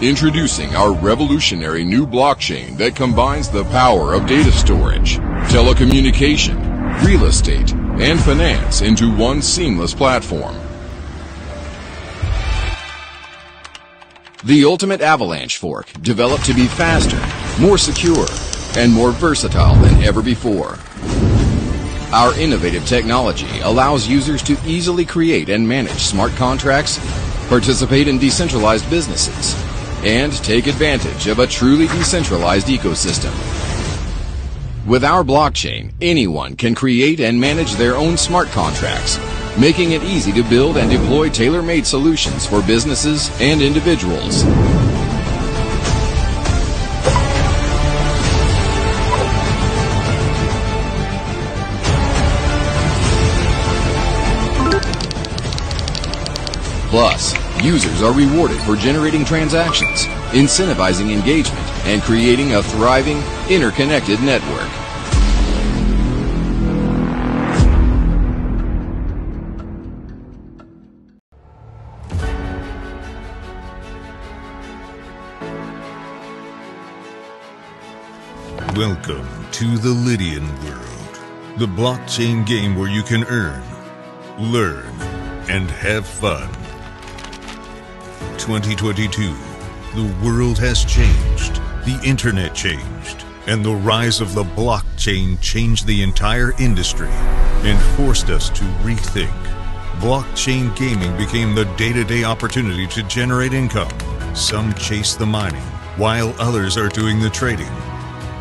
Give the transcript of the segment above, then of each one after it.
Introducing our revolutionary new blockchain that combines the power of data storage, telecommunication, real estate, and finance into one seamless platform. The ultimate Avalanche fork, developed to be faster, more secure, and more versatile than ever before. Our innovative technology allows users to easily create and manage smart contracts, participate in decentralized businesses, and take advantage of a truly decentralized ecosystem. With our blockchain, anyone can create and manage their own smart contracts, making it easy to build and deploy tailor-made solutions for businesses and individuals. Plus, users are rewarded for generating transactions, incentivizing engagement, and creating a thriving, interconnected network. Welcome to the Lydian world, the blockchain game where you can earn, learn, and have fun. 2022, the world has changed, the internet changed, and the rise of the blockchain changed the entire industry and forced us to rethink. Blockchain gaming became the day-to-day opportunity to generate income. Some chase the mining, while others are doing the trading.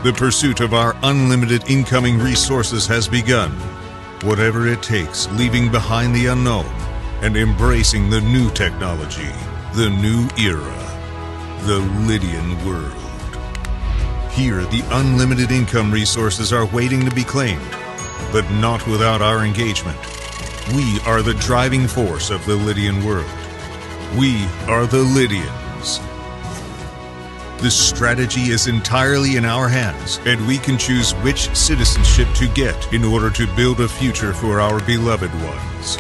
The pursuit of our unlimited incoming resources has begun. Whatever it takes, leaving behind the unknown and embracing the new technology, the new era, the Lydian world. Here, the unlimited income resources are waiting to be claimed, but not without our engagement. We are the driving force of the Lydian world. We are the Lydians. The strategy is entirely in our hands, and we can choose which citizenship to get in order to build a future for our beloved ones.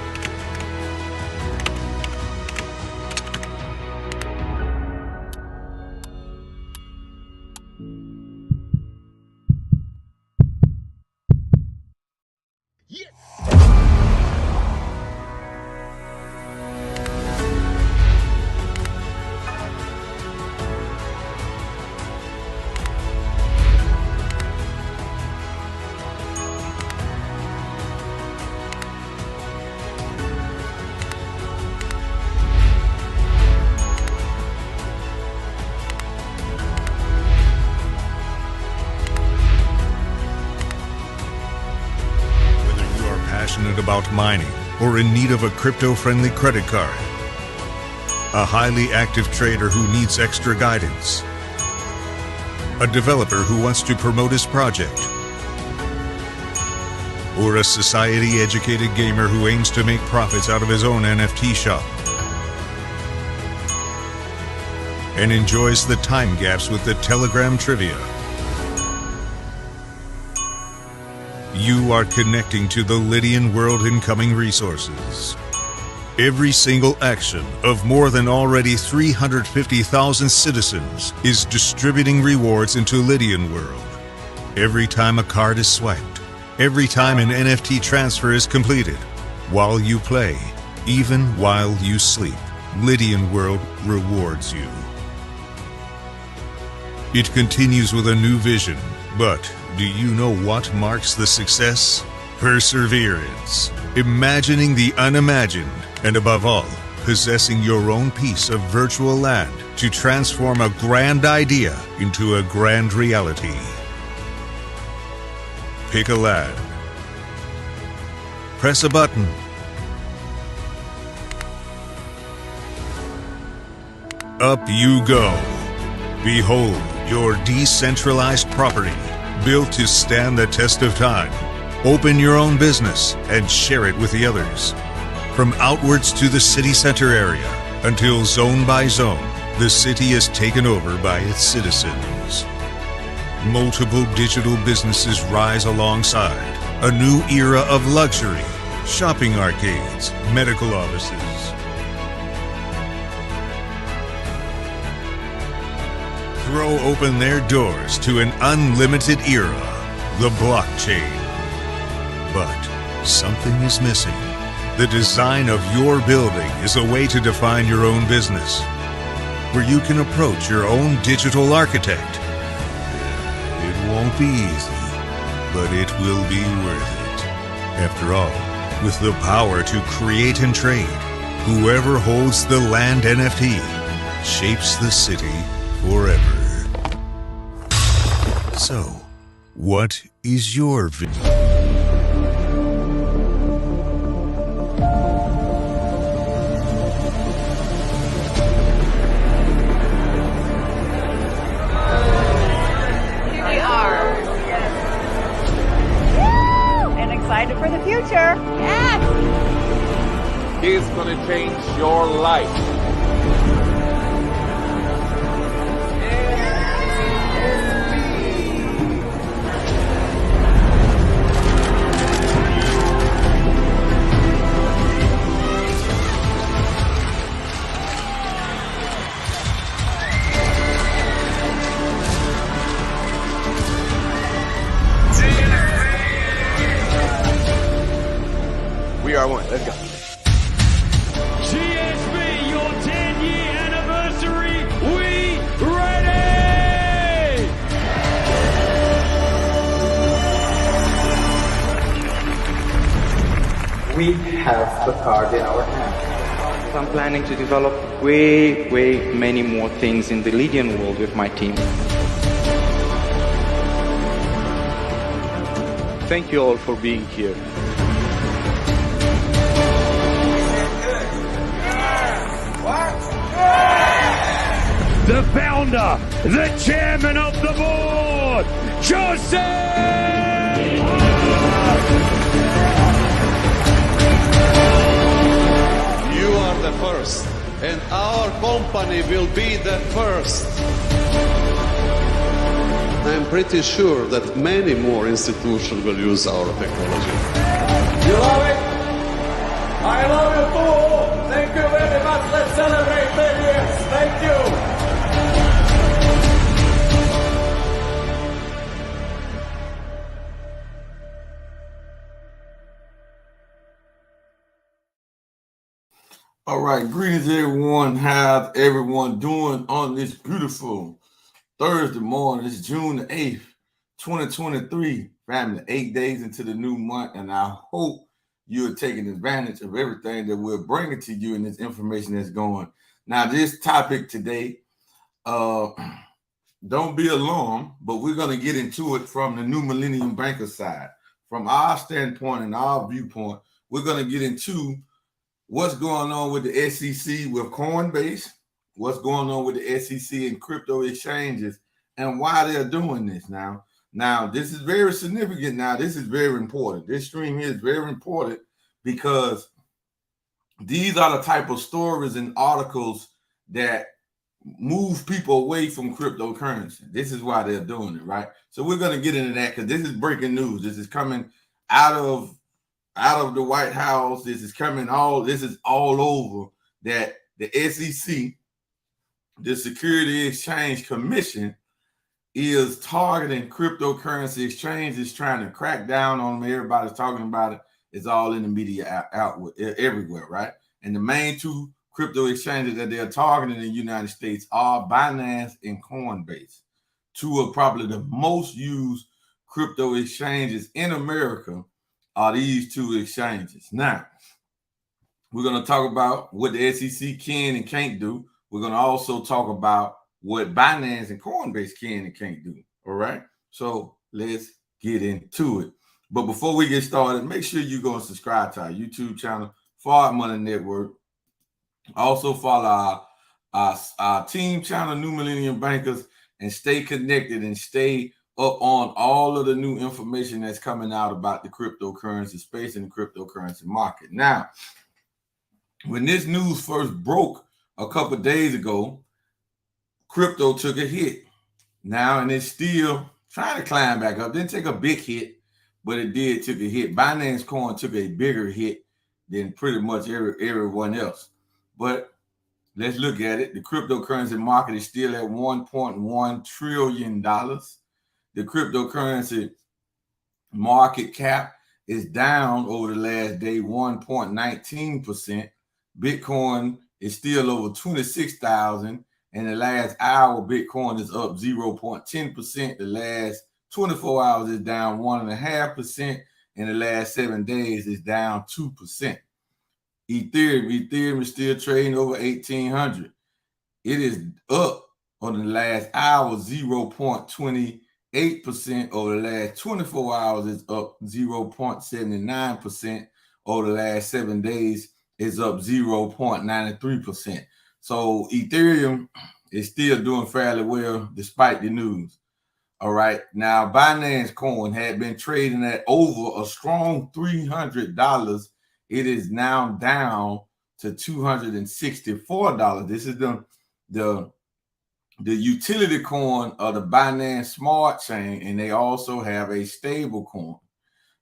About mining or in need of a crypto-friendly credit card, a highly active trader who needs extra guidance, a developer who wants to promote his project, or a society-educated gamer who aims to make profits out of his own NFT shop and enjoys the time gaps with the Telegram trivia. You are connecting to the Lydian world incoming resources. Every single action of more than already 350,000 citizens is distributing rewards into Lydian world. Every time a card is swiped, every time an NFT transfer is completed, while you play, even while you sleep, Lydian world rewards you. It continues with a new vision, but do you know what marks the success? Perseverance, imagining the unimagined, and above all, possessing your own piece of virtual land to transform a grand idea into a grand reality. Pick a land. Press a button. Up you go. Behold your decentralized property, built to stand the test of time. Open your own business and share it with the others. From outwards to the city center area, until zone by zone, the city is taken over by its citizens. Multiple digital businesses rise alongside. A new era of luxury, shopping arcades, medical offices. throw open their doors to an unlimited era, the blockchain. But something is missing. The design of your building is a way to define your own business, where you can approach your own digital architect. It won't be easy, but it will be worth it. After all, with the power to create and trade, whoever holds the land NFT shapes the city forever. So, what is your vision? Excited for the future. Yes! He's gonna change your life. We are one. Let's go. GSB, your 10-year anniversary. We ready? We have the card in our hand. I'm planning to develop way many more things in the Lydian world with my team. Thank you all for being here. The founder, the chairman of the board, Jose! You are the first, and our company will be the first. I'm pretty sure that many more institutions will use our technology. You love it? I love you too. Thank you very much. Let's celebrate 10 years. Thank you. All right, greetings everyone. How's everyone doing on this beautiful Thursday morning? It's June the 8th, 2023. Family, 8 days into the new month, and I hope you're taking advantage of everything that we're bringing to you and this information that's going. Now, this topic today, don't be alarmed, but we're going to get into it from the New Millennium Banker side. From our standpoint and our viewpoint, we're going to get into what's going on with the SEC with Coinbase, what's going on with the SEC and crypto exchanges, and why they're doing this now. Now, this is very significant. Now, this is very important. This stream here is very important because these are the type of stories and articles that move people away from cryptocurrency. This is why they're doing it, right? So we're going to get into that because this is breaking news. This is coming out of the White House. This is all over that the SEC, the Security Exchange Commission, is targeting cryptocurrency exchanges, trying to crack down on them. Everybody's talking about it. It's all in the media outward everywhere, right? And the main two crypto exchanges that they're targeting in the United States are Binance and Coinbase, two of probably the most used crypto exchanges in America are these two exchanges. Now, we're going to talk about what the SEC can and can't do. We're going to also talk about what Binance and Coinbase can and can't do. All right. So let's get into it. But before we get started, make sure you go and subscribe to our YouTube channel, Forward Money Network. Also follow our team channel, New Millennium Bankers, and stay connected and stay up on all of the new information that's coming out about the cryptocurrency space and the cryptocurrency market. Now, when this news first broke a couple of days ago, crypto took a hit. Now, and it's still trying to climb back up. Didn't take a big hit, but it did take a hit. Binance Coin took a bigger hit than pretty much everyone else. But let's look at it. The cryptocurrency market is still at $1.1 trillion. The cryptocurrency market cap is down over the last day 1.19%. Bitcoin is still over 26,000. In the last hour, Bitcoin is up 0.10%. The last 24 hours is down 1.5%. In the last 7 days, it's down 2%. Ethereum is still trading over 1,800. It is up on the last hour 0.28%. Over the last 24 hours, it's up 0.79%. Over the last 7 days, it's up 0.93%. So Ethereum is still doing fairly well despite the news. All right. Now, Binance Coin had been trading at over a strong $300. It is now down to $264. This is the utility coin of the Binance Smart Chain, and they also have a stable coin.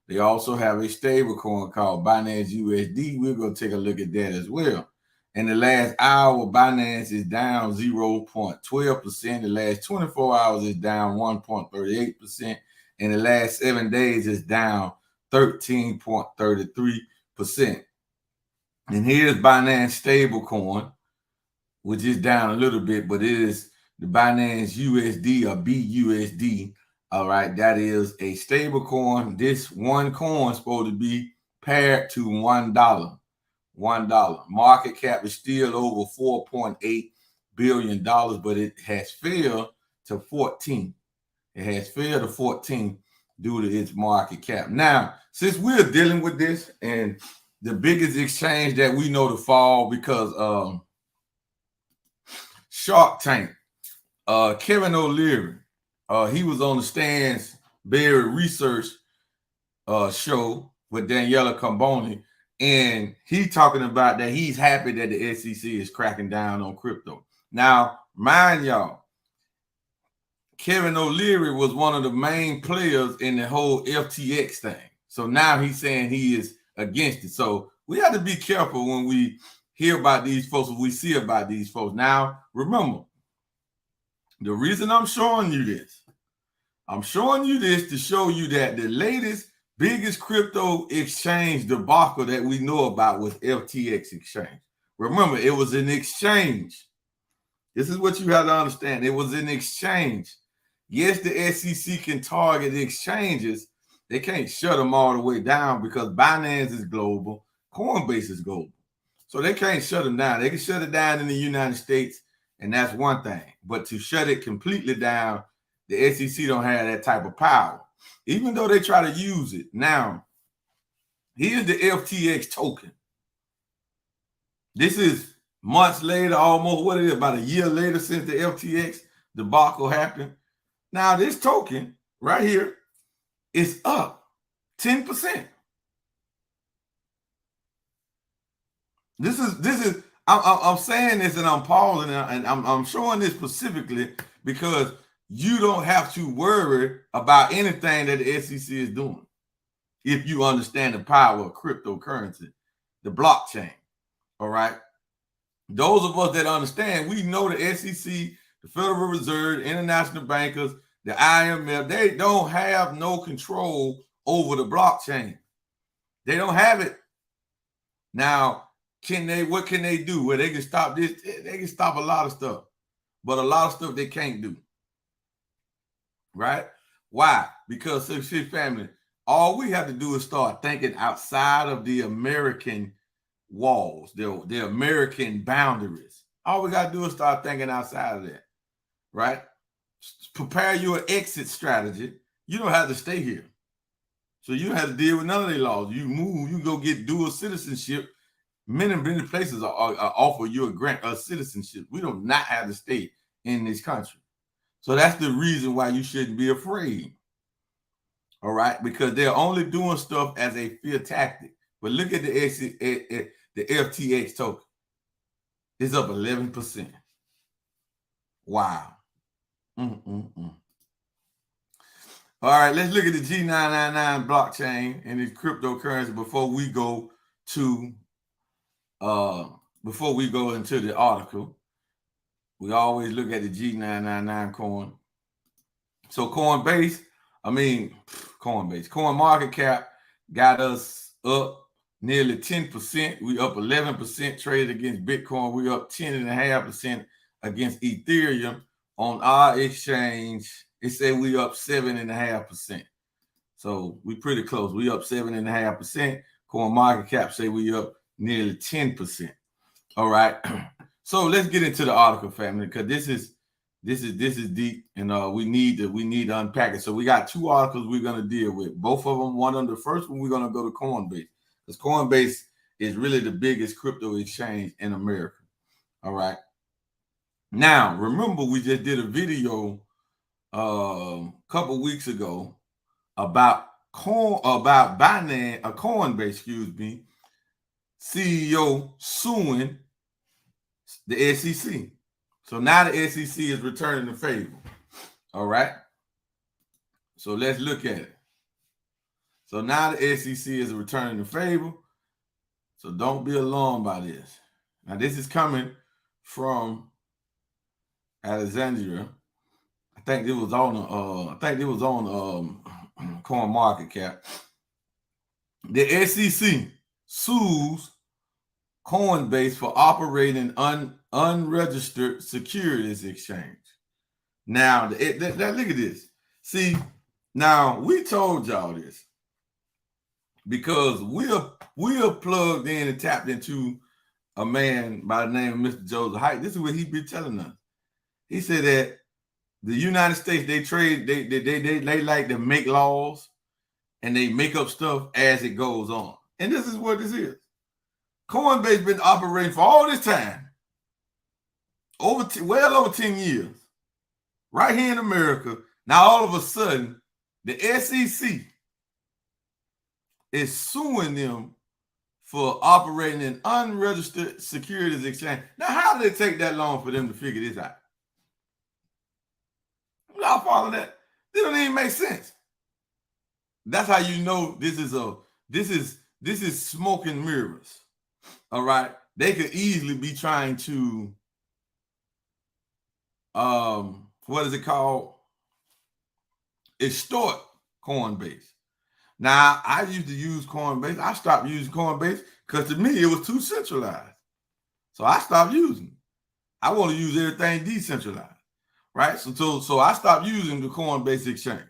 They also have a stable coin called Binance USD. We're going to take a look at that as well. In the last hour, Binance is down 0.12%. The last 24 hours is down 1.38%. In the last 7 days, it's down 13.33%. And here's Binance stablecoin, which is down a little bit, but it is the Binance USD or BUSD. All right, that is a stable coin. This one coin is supposed to be paired to $1. $1. Market cap is still over $4.8 billion, but it has failed to 14. It has failed to 14 due to its market cap. Now, since we're dealing with this, and the biggest exchange that we know to fall because Shark Tank, Kevin O'Leary, he was on the Stansberry Research show with Daniela Camboni, and he talking about that he's happy that the SEC is cracking down on crypto. Now, mind y'all, Kevin O'Leary was one of the main players in the whole FTX thing. So now he's saying he is against it. So we have to be careful when we hear about these folks, when we see about these folks. Now, remember, the reason I'm showing you this to show you that the latest biggest crypto exchange debacle that we know about was FTX exchange. Remember, it was an exchange. This is what you have to understand. It was an exchange. Yes, the SEC can target exchanges. They can't shut them all the way down because Binance is global, Coinbase is global. So they can't shut them down. They can shut it down in the United States, and that's one thing. But to shut it completely down, the SEC don't have that type of power, even though they try to use it. Now, here's the FTX token. This is months later, almost what it is, about a year later since the FTX debacle happened. Now, this token right here is up 10%. This is I'm saying this and I'm pausing and I'm showing this specifically because you don't have to worry about anything that the SEC is doing if you understand the power of cryptocurrency, the blockchain. All right. Those of us that understand, we know the SEC, the Federal Reserve, international bankers, the IMF, they don't have no control over the blockchain. They don't have it. Now, what can they do? Well, they can stop this. They can stop a lot of stuff, but a lot of stuff they can't do. Right? Why? Because, family, all we have to do is start thinking outside of the American walls, the American boundaries. All we got to do is start thinking outside of that. Right? Prepare your exit strategy. You don't have to stay here. So you don't have to deal with none of the laws. You move, you go get dual citizenship. Many places are offer you a grant of citizenship. We do not have to stay in this country. So that's the reason why you shouldn't be afraid. All right, because they're only doing stuff as a fear tactic. But look at the FTX token. It's up 11%. Wow. All right, let's look at the G999 blockchain and its cryptocurrency before we go to before we go into the article, we always look at the G999 coin. So Coinbase, coin market cap got us up nearly 10%. We up 11% traded against Bitcoin. We up 10.5% against Ethereum. On our exchange, it said we up 7.5%. So we pretty close. We up 7.5%. Coin market cap say we up nearly 10%. All right. So let's get into the article, family, because this is deep, and we need to unpack it. So we got two articles we're gonna deal with. Both of them. One on the first one, we're gonna go to Coinbase, because Coinbase is really the biggest crypto exchange in America. All right. Now, remember, we just did a video a couple weeks ago about Binance, Coinbase, CEO suing the SEC. So now the SEC is returning the favor. All right. So let's look at it. So now the SEC is returning the favor. So don't be alarmed by this. Now this is coming from Alexandria. I think it was on Coin Market Cap. The SEC sues Coinbase for operating unregistered securities exchange. Now, look at this. See, now we told y'all this because we're plugged in and tapped into a man by the name of Mr. Joseph Haidt. This is what he be telling us. He said that the United States, they like to make laws and they make up stuff as it goes on. And this is what this is. Coinbase been operating for all this time, well over 10 years, right here in America. Now, all of a sudden, the SEC is suing them for operating an unregistered securities exchange. Now, how did it take that long for them to figure this out? Y'all follow that? This don't even make sense. That's how you know this is smoke and mirrors. All right. They could easily be trying to what is it called? Extort Coinbase. Now, I used to use Coinbase. I stopped using Coinbase because to me it was too centralized. So I stopped using it. I want to use everything decentralized. Right? So I stopped using the Coinbase exchange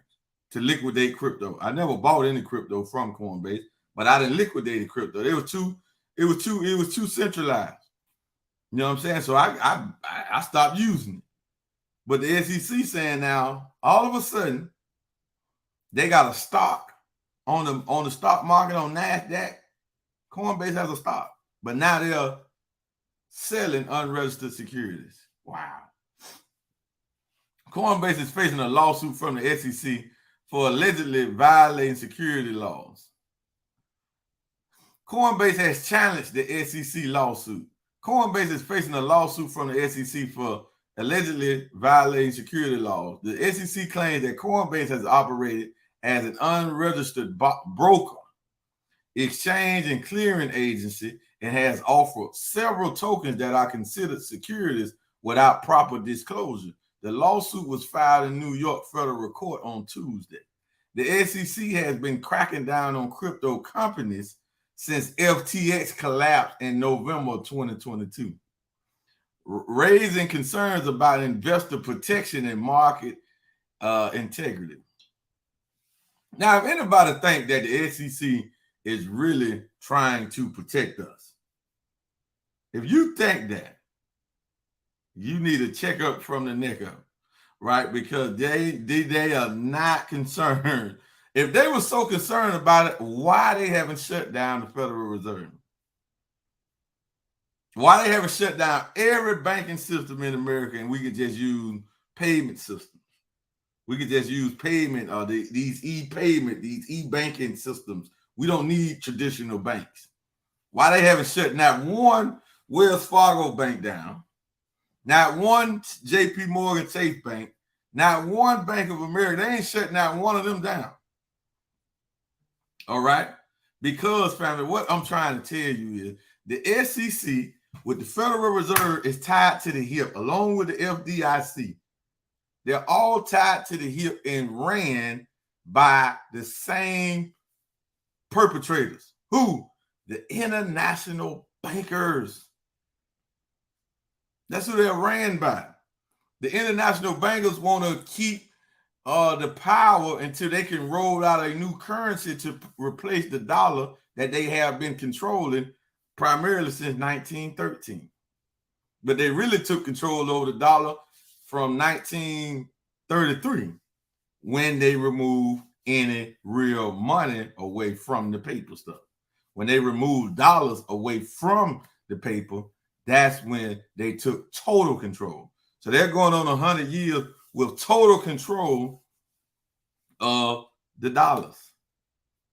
to liquidate crypto. I never bought any crypto from Coinbase, but I didn't liquidate crypto. It was too centralized. You know what I'm saying? So I stopped using it. But the SEC saying now, all of a sudden, they got a stock on the stock market on NASDAQ. Coinbase has a stock, but now they're selling unregistered securities. Wow. Coinbase is facing a lawsuit from the SEC for allegedly violating security laws. Coinbase has challenged the SEC lawsuit. Coinbase is facing a lawsuit from the SEC for allegedly violating security laws. The SEC claims that Coinbase has operated as an unregistered broker, exchange, and clearing agency and has offered several tokens that are considered securities without proper disclosure. The lawsuit was filed in New York federal court on Tuesday. The SEC has been cracking down on crypto companies since FTX collapsed in November 2022, raising concerns about investor protection and market integrity. Now, if anybody think that the SEC is really trying to protect us, if you think that, you need a checkup from the neck up, right? Because they are not concerned. If they were so concerned about it, why they haven't shut down the Federal Reserve? Why they haven't shut down every banking system in America and we could just use payment systems? We could just use payment or these e-payment, these e-banking systems. We don't need traditional banks. Why they haven't shut not one Wells Fargo bank down, not one JP Morgan Chase Bank, not one Bank of America. They ain't shutting out one of them down. All right? Because, family, what I'm trying to tell you is the SEC with the Federal Reserve is tied to the hip, along with the FDIC. They're all tied to the hip and ran by the same perpetrators. Who? The international bankers. That's who they're ran by. The international bankers want to keep the power until they can roll out a new currency to replace the dollar that they have been controlling primarily since 1913. But they really took control over the dollar from 1933 when they removed any real money away from the paper stuff. When they removed dollars away from the paper, that's when they took total control. So they're going on 100 years with total control of the dollars,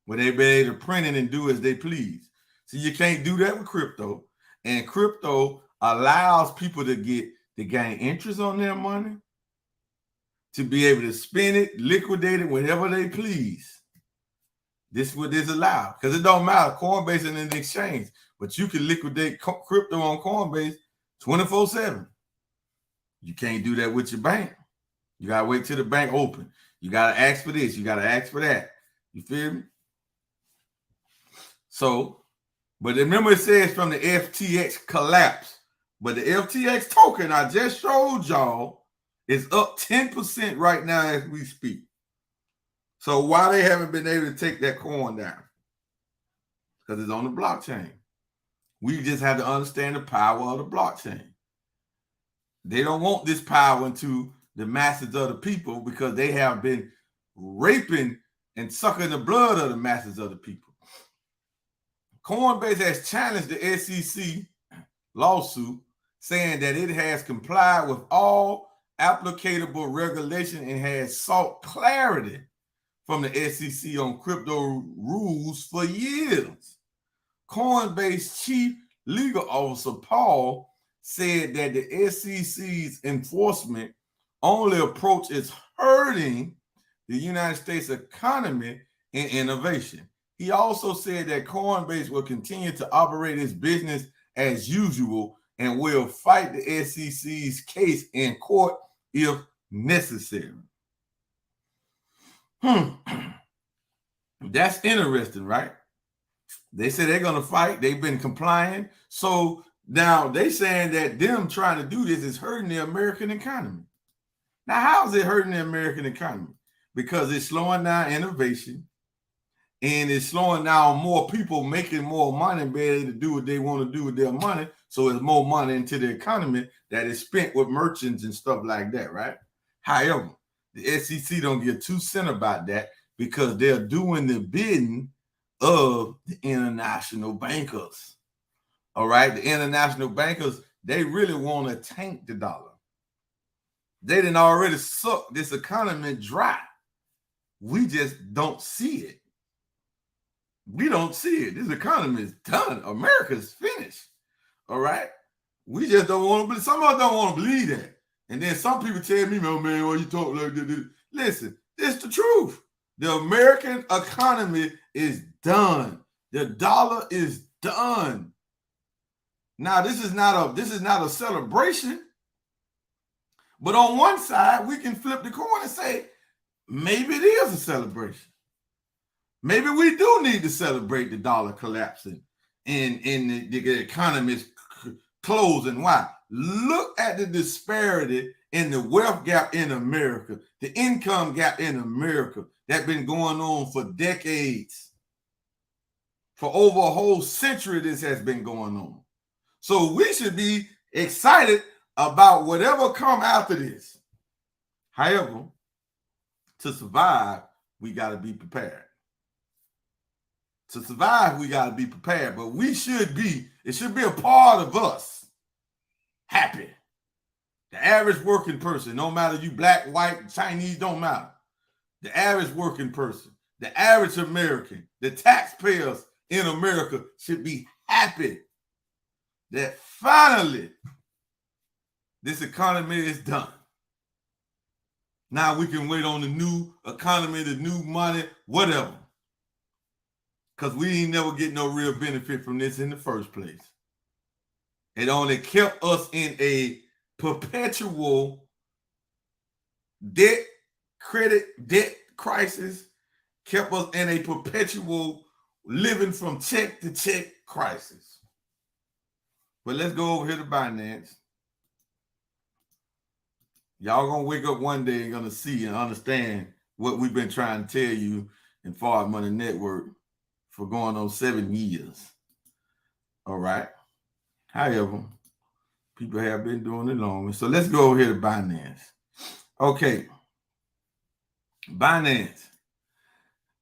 where they be able to print it and do as they please. So you can't do that with crypto. And crypto allows people to gain interest on their money, to be able to spend it, liquidate it whenever they please. This is what this allows, because it don't matter. Coinbase is an exchange, but you can liquidate crypto on Coinbase 24/7. You can't do that with your bank. You gotta wait till the bank open. You gotta ask for this. You gotta ask for that. You feel me? So, but remember it says from the FTX collapse. But the FTX token I just showed y'all is up 10% right now as we speak. So why they haven't been able to take that coin down? Because it's on the blockchain. We just have to understand the power of the blockchain. They don't want this power into the masses of the people because they have been raping and sucking the blood of the masses of the people. Coinbase has challenged the SEC lawsuit, saying that it has complied with all applicable regulation and has sought clarity from the SEC on crypto rules for years. Coinbase chief legal officer Paul said that the SEC's enforcement only approach is hurting the United States economy and innovation. He also said that Coinbase will continue to operate its business as usual and will fight the SEC's case in court if necessary. That's interesting, right? They say they're going to fight. They've been complying. So now they saying that them trying to do this is hurting the American economy. Now, how is it hurting the American economy? Because it's slowing down innovation and it's slowing down more people making more money and being able to do what they want to do with their money. So it's more money into the economy that is spent with merchants and stuff like that, right? However, the SEC don't give 2 cents about that because they're doing the bidding of the international bankers. All right, the international bankers, they really want to tank the dollar. They done already sucked this economy dry. We just don't see it. We don't see it. This economy is done. America's finished. All right. We just don't want to believe. Some of us don't want to believe that. And then some people tell me, oh, man, why you talk like this? Listen, it's the truth. The American economy is done. The dollar is done. Now, this is not a celebration. But on one side, we can flip the coin and say, maybe it is a celebration. Maybe we do need to celebrate the dollar collapsing and the economy closing. Why? Look at the disparity in the wealth gap in America, the income gap in America that's been going on for decades. For over a whole century, this has been going on. So we should be excited about whatever come after this. However, to survive, we got to be prepared. To survive, we got to be prepared, but it should be a part of us happy. The average working person, no matter you black, white, Chinese, don't matter. The average working person, the average American, the taxpayers in America should be happy that finally this economy is done. Now we can wait on the new economy, the new money, whatever. Because we ain't never get no real benefit from this in the first place. It only kept us in a perpetual credit debt crisis, kept us in a perpetual living from check to check crisis. But let's go over here to Binance. Y'all gonna wake up one day and gonna see and understand what we've been trying to tell you in Forward Money Network for going on 7 years. All right. However, people have been doing it longer. So let's go over here to Binance. Okay. Binance.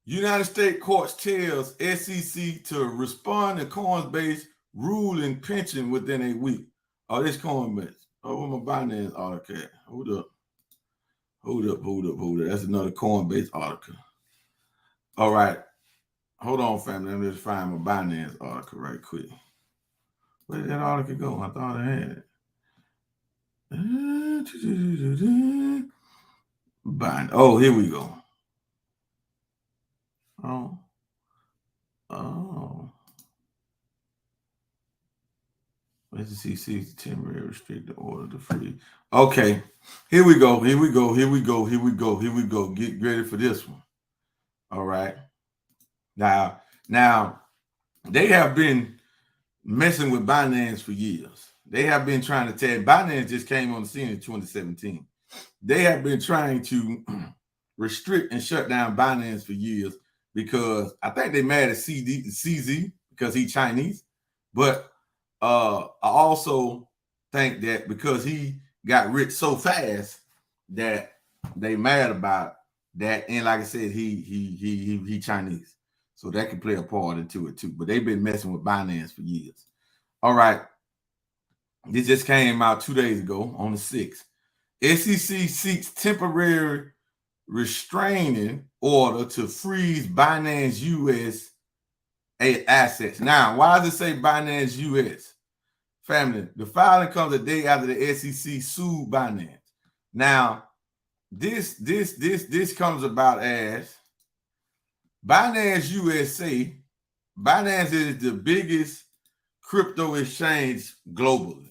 United States courts tells SEC to respond to Coinbase ruling pension within a week. Oh, this Coinbase. Oh, where my Binance article at? Hold up. That's another Coinbase article. All right. Hold on, family. Let me just find my Binance article right quick. Where did that article go? I thought I had it. Oh, here we go. Oh. SEC temporary restricted order to free. Okay, here we go. Get ready for this one. All right. Now they have been messing with Binance for years. They have been trying to tell. Binance just came on the scene in 2017. They have been trying to restrict and shut down Binance for years because I think they mad at CZ because he's Chinese, but I also think that because he got rich so fast that they mad about that, and like I said, he Chinese, so that could play a part into it too. But they've been messing with Binance for years. All right, this just came out 2 days ago on the 6th. SEC seeks temporary restraining order to freeze Binance US assets. Now, why does it say Binance US? Family, the filing comes a day after the SEC sued Binance. Now, this comes about as Binance USA. Binance is the biggest crypto exchange globally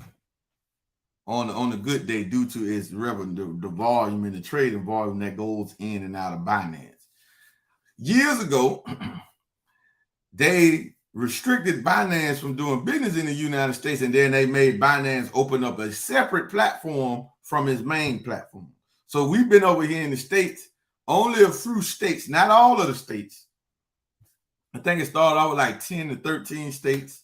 on a good day due to its revenue, the volume and the trading volume that goes in and out of Binance. Years ago, they restricted Binance from doing business in the United States, and then they made Binance open up a separate platform from his main platform. So we've been over here in the States, only a few states, not all of the states. I think it started out with like 10 to 13 states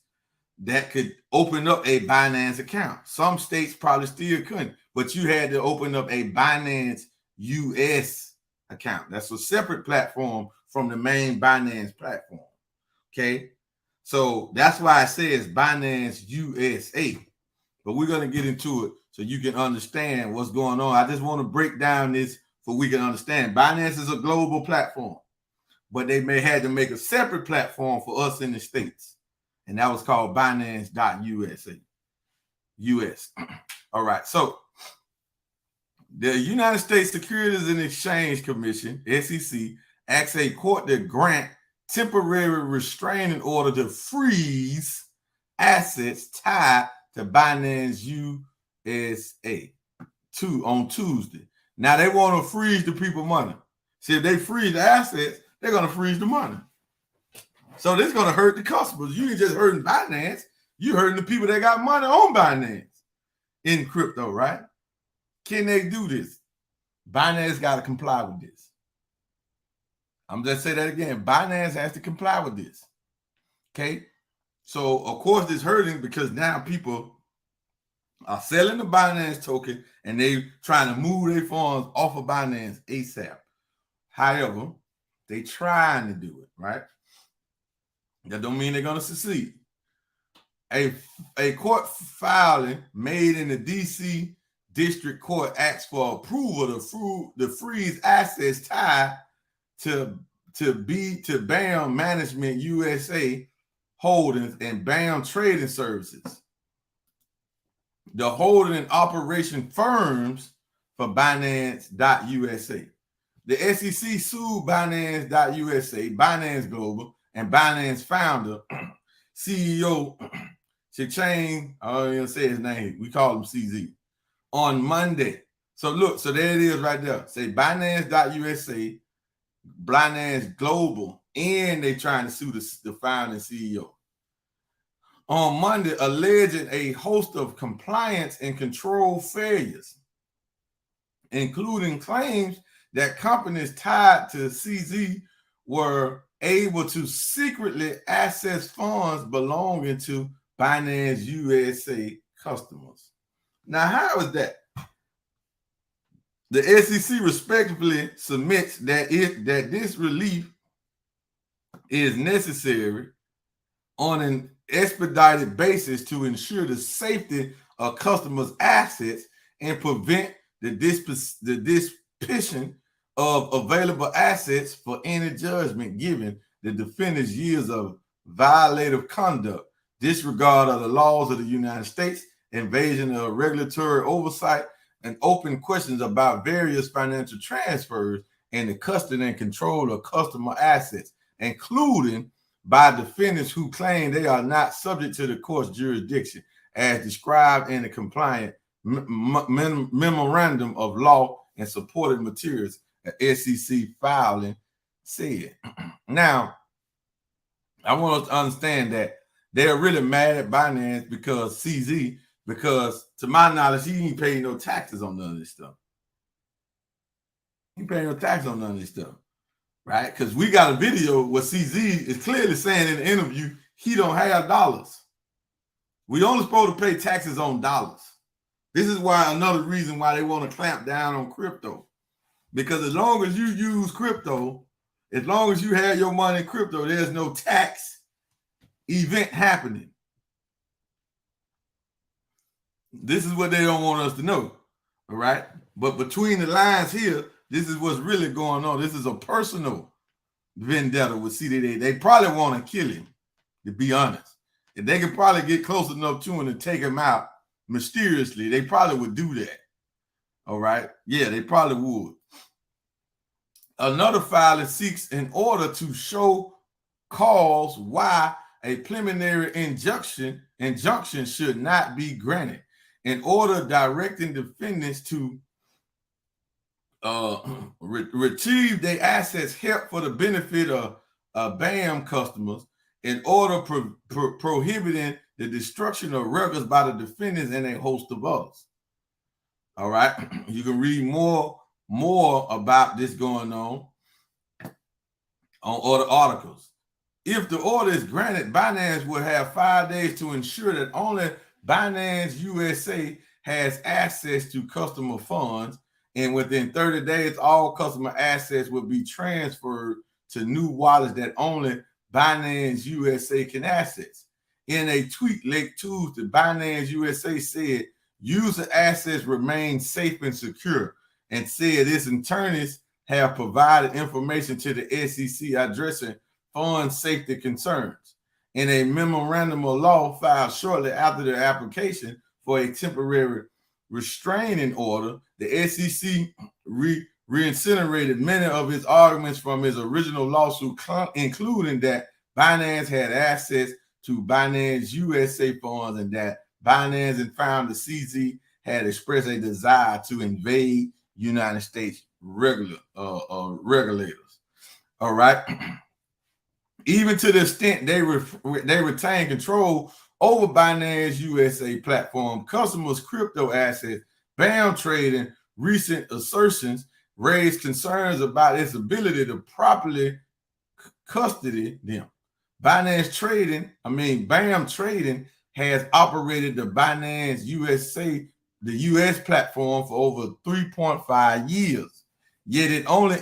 that could open up a Binance account. Some states probably still couldn't, but you had to open up a Binance US account. That's a separate platform from the main Binance platform. Okay, so that's why it says Binance USA. But we're going to get into it so you can understand what's going on. I just want to break down this so we can understand. Binance is a global platform, but they may have to make a separate platform for us in the States. And that was called Binance.USA. US. All right. So the United States Securities and Exchange Commission, SEC, asked a court to grant temporary restraining order to freeze assets tied to Binance USA on Tuesday. Now they want to freeze the people money. See, if they freeze the assets, they're going to freeze the money. So this is going to hurt the customers. You ain't just hurting Binance. You're hurting the people that got money on Binance in crypto, right? Can they do this? Binance got to comply with this. I'm just saying that again. Binance has to comply with this. Okay? So, of course, this hurting because now people are selling the Binance token and they trying to move their funds off of Binance ASAP. However, they trying to do it, right? That don't mean they're going to succeed. A court filing made in the D.C. District Court asked for approval to freeze assets tied to BAM Management USA Holdings and BAM Trading Services, the holding and operation firms for Binance.USA. The SEC sued Binance.USA, Binance Global, and Binance founder, CEO Cha-Ching, I don't even say his name. We call him CZ. On Monday. So look, so there it is right there. Say Binance.USA, Binance Global, and they trying to sue the founder and CEO. On Monday, alleging a host of compliance and control failures, including claims that companies tied to CZ were able to secretly access funds belonging to Binance USA customers. Now, how is that? The SEC respectively submits that this relief is necessary on an expedited basis to ensure the safety of customers' assets and prevent the dissipation of available assets for any judgment given the defendant's years of violative conduct, disregard of the laws of the United States, invasion of regulatory oversight, and open questions about various financial transfers and the custody and control of customer assets, including by defendants who claim they are not subject to the court's jurisdiction, as described in the compliant memorandum of law and supported materials, SEC filing said. Now, I want us to understand that they're really mad at Binance because CZ, because to my knowledge, he ain't paid no taxes on none of this stuff. He ain't paying no taxes on none of this stuff, right? Because we got a video where CZ is clearly saying in the interview he don't have dollars. We only supposed to pay taxes on dollars. This is why another reason why they want to clamp down on crypto. Because as long as you use crypto, as long as you have your money in crypto, there's no tax event happening. This is what they don't want us to know, all right? But between the lines here, this is what's really going on. This is a personal vendetta with CZ. They probably want to kill him, to be honest. If they could probably get close enough to him and take him out mysteriously, they probably would do that, all right? Yeah, they probably would. Another filer seeks in order to show cause why a preliminary injunction should not be granted, in order directing defendants to retrieve their assets held for the benefit of BAM customers, in order prohibiting the destruction of records by the defendants and a host of others. All right, you can read more about this going on other articles. If the order is granted, Binance will have 5 days to ensure that only Binance USA has access to customer funds, and within 30 days, all customer assets will be transferred to new wallets that only Binance USA can access. In a tweet late Tuesday, Binance USA said user assets remain safe and secure, and said its attorneys have provided information to the SEC addressing fund safety concerns. In a memorandum of law filed shortly after the application for a temporary restraining order, the SEC reincinerated many of his arguments from his original lawsuit, including that Binance had access to Binance USA funds and that Binance and founder CZ had expressed a desire to invade United States regulators. All right. Even to the extent they retain control over Binance USA platform, customers' crypto assets, BAM trading, recent assertions raised concerns about its ability to properly custody them. BAM trading has operated the Binance USA, the US platform, for over 3.5 years, yet it only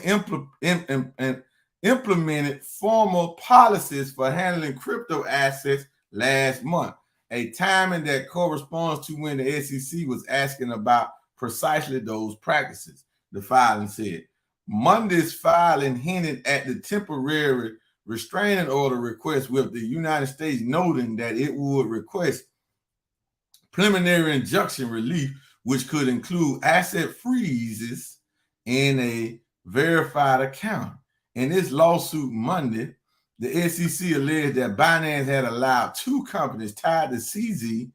implemented formal policies for handling crypto assets last month, a timing that corresponds to when the SEC was asking about precisely those practices, the filing said. Monday's filing hinted at the temporary restraining order request, with the United States noting that it would request preliminary injunction relief, which could include asset freezes and a verified account. In this lawsuit Monday, the SEC alleged that Binance had allowed two companies tied to CZ,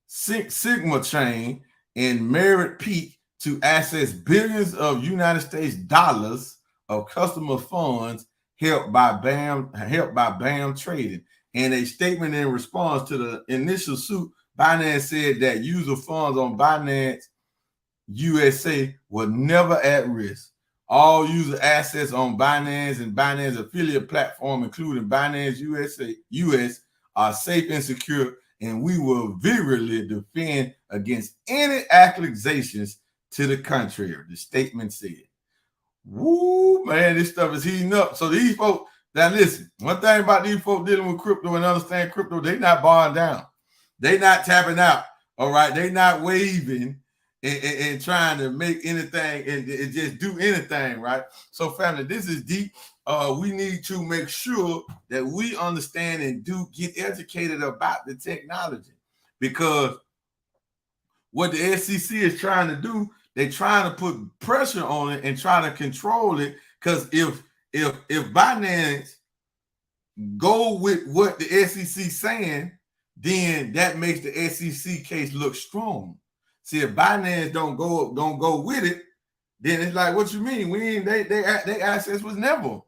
Sigma Chain, and Merit Peak to access billions of United States dollars of customer funds helped by BAM Trading. In a statement in response to the initial suit, Binance said that user funds on Binance USA were never at risk. All user assets on Binance and Binance affiliate platform, including Binance US, are safe and secure, and we will vigorously defend against any accusations to the contrary, the statement said. Woo, man, this stuff is heating up. So these folks, now listen, one thing about these folks dealing with crypto and understand crypto, they not barring down. They not tapping out, all right? They not waving and trying to make anything and just do anything, right? So family, this is deep. We need to make sure that we understand and do get educated about the technology, because what the SEC is trying to do, they're trying to put pressure on it and try to control it. Because if Binance go with what the SEC saying, then that makes the SEC case look strong. See, if Binance don't go with it, then it's like, what you mean? They assets was never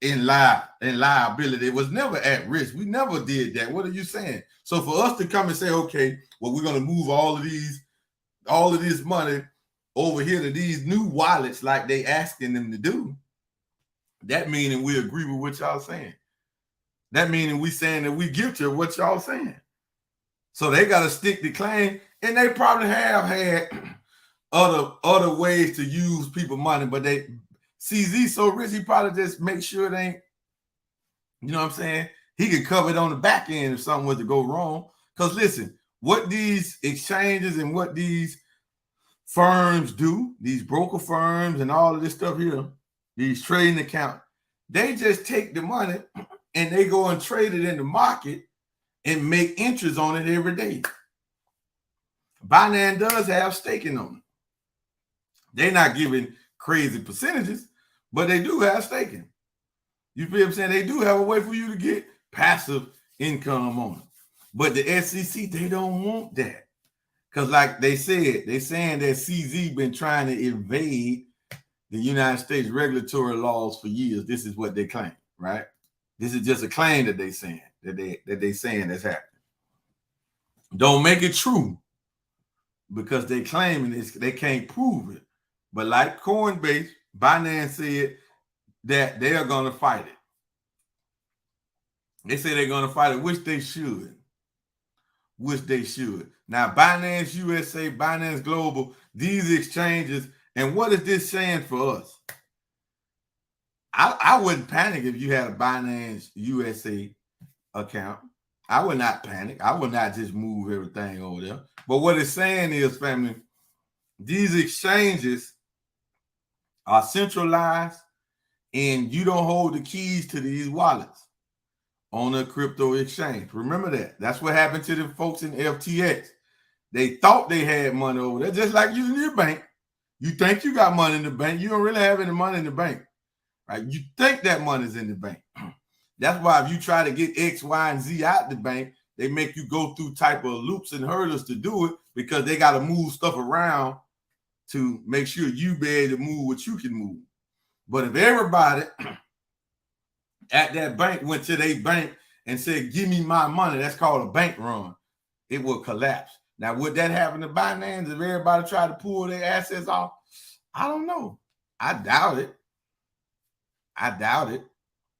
in liability. It was never at risk. We never did that. What are you saying? So for us to come and say, okay, well, we're gonna move all of this money over here to these new wallets like they asking them to do, that meaning we agree with what y'all saying. That meaning we saying that we guilty of what y'all saying. So they got to stick the claim, and they probably have had other ways to use people money, but CZ so rich, he probably just make sure it ain't, you know what I'm saying? He could cover it on the back end if something was to go wrong. Because listen, what these exchanges and what these firms do, these broker firms and all of this stuff here, these trading accounts, they just take the money and they go and trade it in the market and make interest on it every day. Binance does have staking on it. They're not giving crazy percentages, but they do have staking. You feel what I'm saying? They do have a way for you to get passive income on it. But the SEC, they don't want that. Because like they said, they're saying that CZ been trying to evade the United States regulatory laws for years. This is what they claim, right? This is just a claim that they saying, that they saying that's happening. Don't make it true, because they claiming this, they can't prove it. But like Coinbase, Binance said that they are going to fight it. They say they're going to fight it, which they should. Now, Binance USA, Binance Global, these exchanges, and what is this saying for us? I wouldn't panic if you had a Binance USA account. I would not panic. I would not just move everything over there. But what it's saying is, family, these exchanges are centralized, and you don't hold the keys to these wallets on a crypto exchange. Remember that. That's what happened to the folks in FTX. They thought they had money over there, just like you in your bank. You think you got money in the bank. You don't really have any money in the bank, right? You think that money's in the bank. That's why if you try to get X, Y, and Z out the bank, they make you go through type of loops and hurdles to do it, because they got to move stuff around to make sure you be able to move what you can move. But if everybody at that bank went to their bank and said, give me my money, that's called a bank run, it will collapse. Now, would that happen to Binance if everybody tried to pull their assets off? I don't know. I doubt it.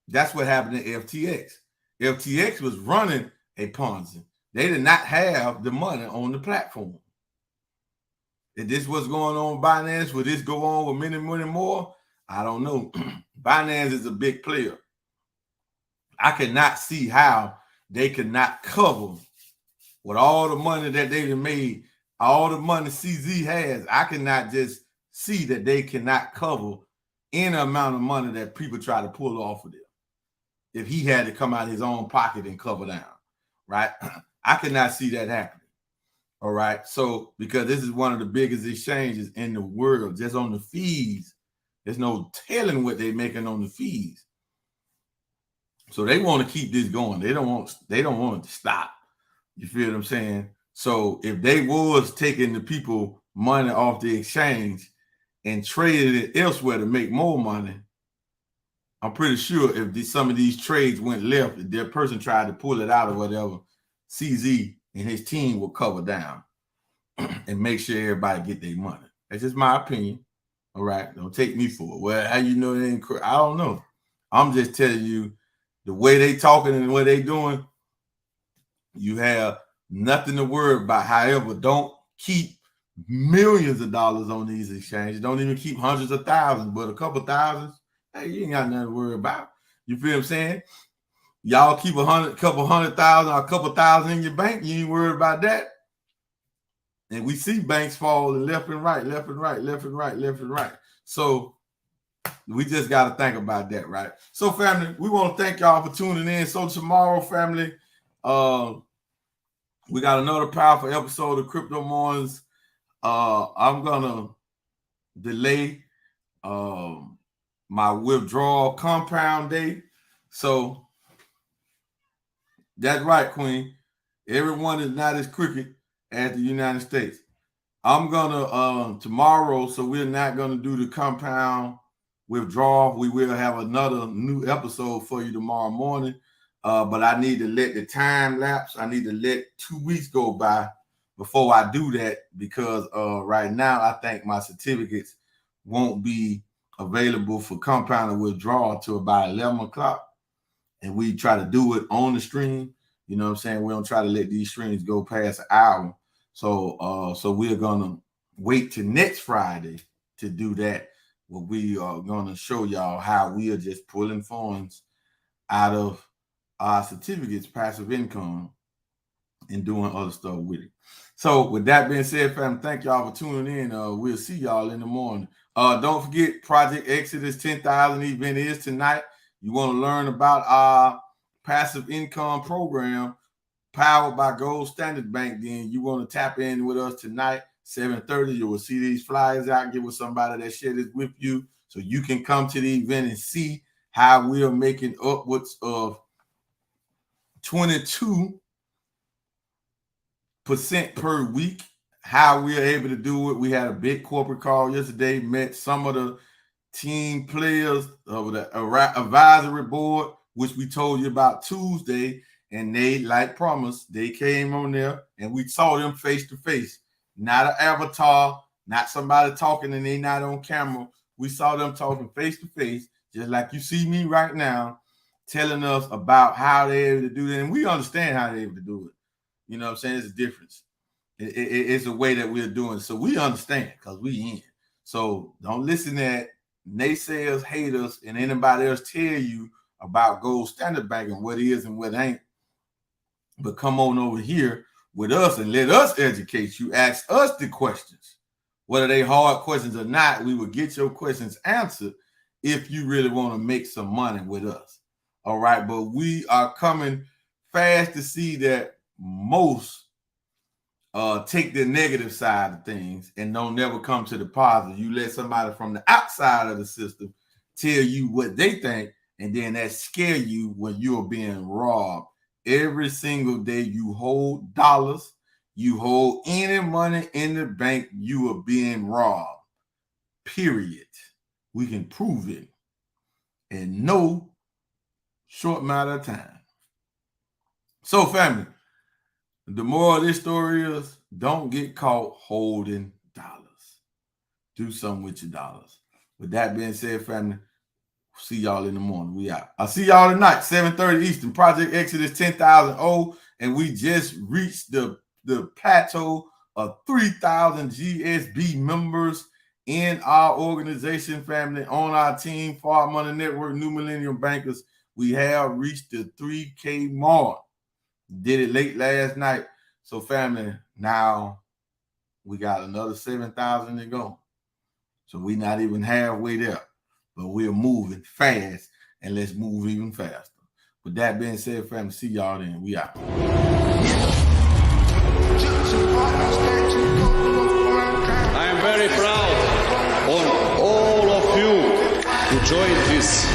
That's what happened to FTX. FTX was running a Ponzi. They did not have the money on the platform. If this was going on with Binance, would this go on with many more? I don't know. Binance is a big player. I cannot see how they could not cover with all the money that they've made, all the money CZ has. I cannot just see that they cannot cover any amount of money that people try to pull off of them. If he had to come out of his own pocket and cover down, right? I cannot see that happening. All right. So, because this is one of the biggest exchanges in the world, just on the fees, there's no telling what they're making on the fees. So they want to keep this going. They don't want it to stop. You feel what I'm saying? So if they was taking the people money off the exchange and traded it elsewhere to make more money, I'm pretty sure if some of these trades went left, if their person tried to pull it out or whatever, CZ and his team will cover down and make sure everybody get their money. That's just my opinion. All right, don't take me for it. Well, how you know it ain't? I don't know. I'm just telling you the way they talking and what they doing. You have nothing to worry about. However, don't keep millions of dollars on these exchanges. Don't even keep hundreds of thousands, but a couple thousands. Hey, you ain't got nothing to worry about. You feel what I'm saying? Y'all keep couple hundred thousand or a couple thousand in your bank. You ain't worried about that. And we see banks falling left and right, left and right, left and right, left and right. So we just got to think about that, right? So, family, we want to thank y'all for tuning in. So tomorrow, family, we got another powerful episode of Crypto Mornings. I'm gonna delay my withdrawal compound day. So that's right, Queen. Everyone is not as crooked as the United States. I'm gonna tomorrow, so we're not gonna do the compound withdrawal. We will have another new episode for you tomorrow morning. But I need to let the time lapse. I need to let 2 weeks go by before I do that, because right now I think my certificates won't be available for compounded withdrawal till about 11 o'clock. And we try to do it on the stream. You know what I'm saying? We don't try to let these streams go past an hour. So we're gonna wait till next Friday to do that. Where we are gonna show y'all how we are just pulling funds out of our certificates, passive income, and doing other stuff with it. So with that being said, fam, thank y'all for tuning in. We'll see y'all in the morning. Don't forget, Project Exodus 10,000 event is tonight. You want to learn about our passive income program powered by Gold Standard Bank, then you want to tap in with us tonight, 7:30. You will see these flyers out. Get with somebody that shared this with you so you can come to the event and see how we are making upwards of 22% per week. How we are able to do it. We had a big corporate call yesterday, met some of the team players of the advisory board, which we told you about Tuesday, and they, like promised, they came on there and we saw them face to face. Not an avatar, not somebody talking and they not on camera. We saw them talking face to face, just like you see me right now, telling us about how they're able to do that. And we understand how they're able to do it. You know what I'm saying? It's a difference. It's a way that we're doing it. So we understand because we in. So don't listen to naysayers, haters, and anybody else tell you about Gold Standard Bank and what is and what ain't. But come on over here with us and let us educate you. Ask us the questions. Whether they hard questions or not, we will get your questions answered if you really want to make some money with us. All right, but we are coming fast to see that most take the negative side of things and don't never come to the positive. You let somebody from the outside of the system tell you what they think, and then that scare you when you're being robbed. Every single day you hold dollars, you hold any money in the bank, you are being robbed. Period. We can prove it in no short matter of time. So, family, the moral of this story is don't get caught holding dollars. Do something with your dollars. With that being said, family, see y'all in the morning. We out. I'll see y'all tonight, 7:30 Eastern. Project Exodus 10,000, and we just reached the plateau of 3,000 GSB members in our organization, family, on our team, Forward Money Network, New Millennium Bankers. We have reached the 3K mark. Did it late last night. So, family, now we got another 7,000 to go. So we're not even halfway there. But we're moving fast, and let's move even faster. With that being said, family, see y'all then. We out. I am very proud on all of you who joined this.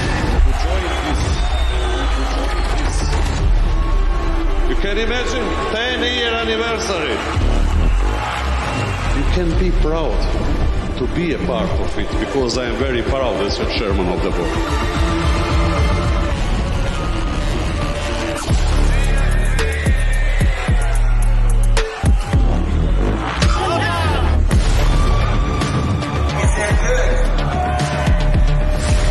can imagine 10-year anniversary. You can be proud to be a part of it, because I am very proud as a chairman of the board.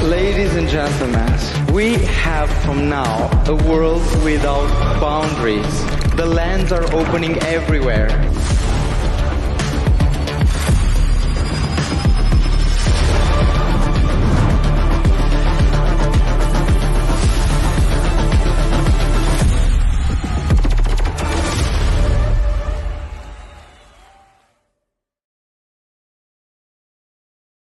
Ladies and gentlemen, we have from now a world without boundaries. The lands are opening everywhere.